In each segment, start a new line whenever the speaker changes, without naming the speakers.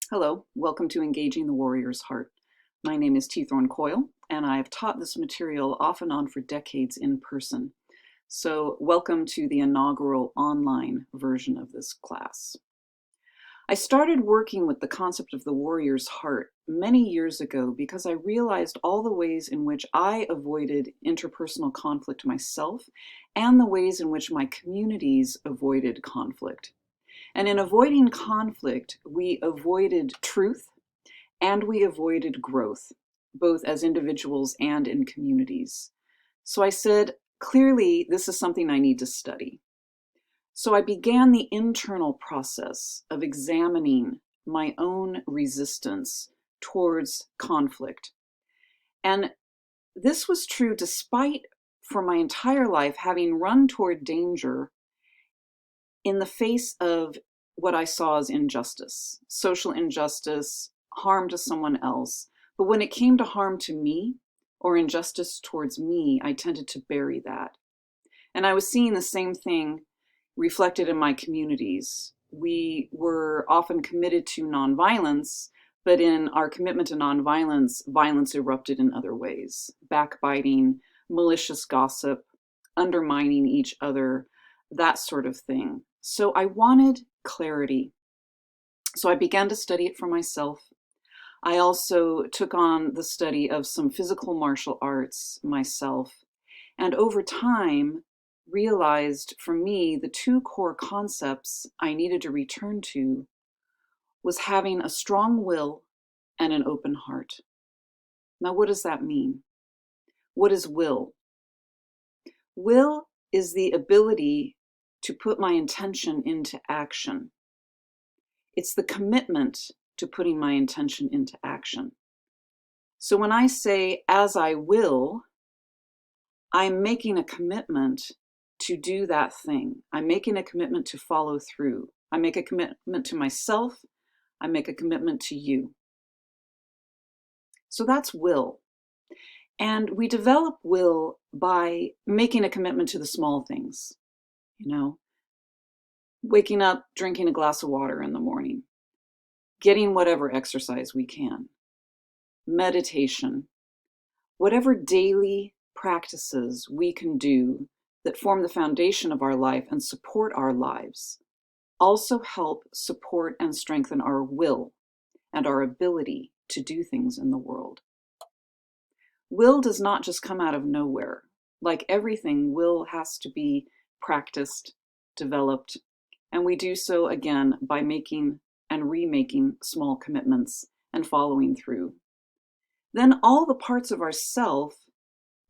Hello, welcome to Engaging the Warrior's Heart. My name is T. Thorne Coyle, and I have taught this material off and on for decades in person. So welcome to the inaugural online version of this class. I started working with the concept of the warrior's heart many years ago because I realized all the ways in which I avoided interpersonal conflict myself and the ways in which my communities avoided conflict. And in avoiding conflict, we avoided truth and we avoided growth, both as individuals and in communities. So I said, clearly, this is something I need to study. So I began the internal process of examining my own resistance towards conflict. And this was true despite, for my entire life, having run toward danger in the face of what I saw as injustice, social injustice, harm to someone else. But when it came to harm to me or injustice towards me, I tended to bury that. And I was seeing the same thing reflected in my communities. We were often committed to nonviolence, but in our commitment to nonviolence, violence erupted in other ways: backbiting, malicious gossip, undermining each other, that sort of thing. So I wanted clarity. So I began to study it for myself. I also took on the study of some physical martial arts myself, and over time realized for me the two core concepts I needed to return to was having a strong will and an open heart. Now, what does that mean? What is will? Will is the ability to put my intention into action. It's the commitment to putting my intention into action. So when I say, as I will, I'm making a commitment to do that thing. I'm making a commitment to follow through. I make a commitment to myself. I make a commitment to you. So that's will. And we develop will by making a commitment to the small things, waking up, drinking a glass of water in the morning, getting whatever exercise we can, meditation, whatever daily practices we can do that form the foundation of our life and support our lives also help support and strengthen our will and our ability to do things in the world. Will does not just come out of nowhere. Like everything, will has to be practiced, developed, and we do so again by making and remaking small commitments and following through. Then all the parts of ourself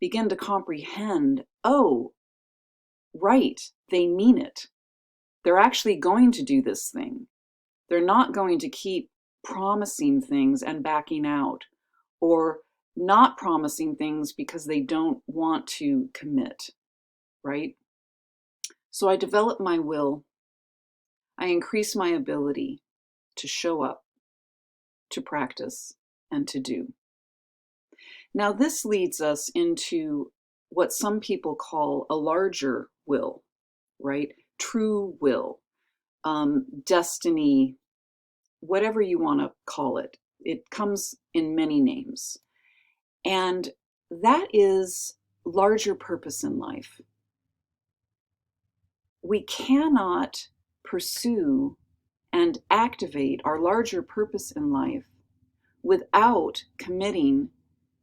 begin to comprehend, oh, right, they mean it. They're actually going to do this thing. They're not going to keep promising things and backing out, or not promising things because they don't want to commit, right? So I develop my will. I increase my ability to show up, to practice, and to do. Now, this leads us into what some people call a larger will, right? True will, destiny, whatever you want to call it. It comes in many names. And that is larger purpose in life. We cannot pursue and activate our larger purpose in life without committing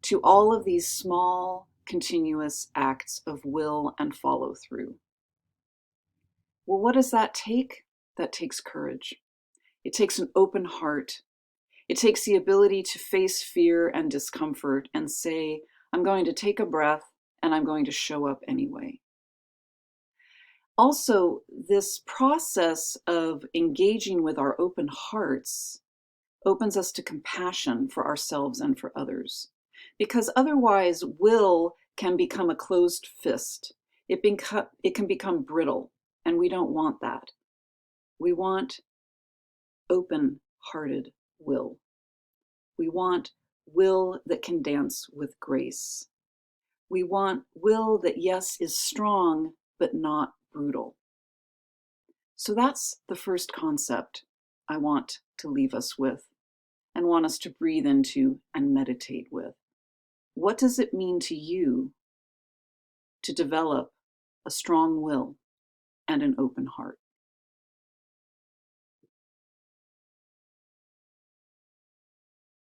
to all of these small, continuous acts of will and follow through. Well, what does that take? That takes courage. It takes an open heart. It takes the ability to face fear and discomfort and say, I'm going to take a breath and I'm going to show up anyway. Also, this process of engaging with our open hearts opens us to compassion for ourselves and for others. Because otherwise, will can become a closed fist. It can become brittle, and we don't want that. We want open-hearted will. We want will that can dance with grace. We want will that, yes, is strong, but not brutal. So that's the first concept I want to leave us with. want us to breathe into and meditate with. What does it mean to you to develop a strong will and an open heart?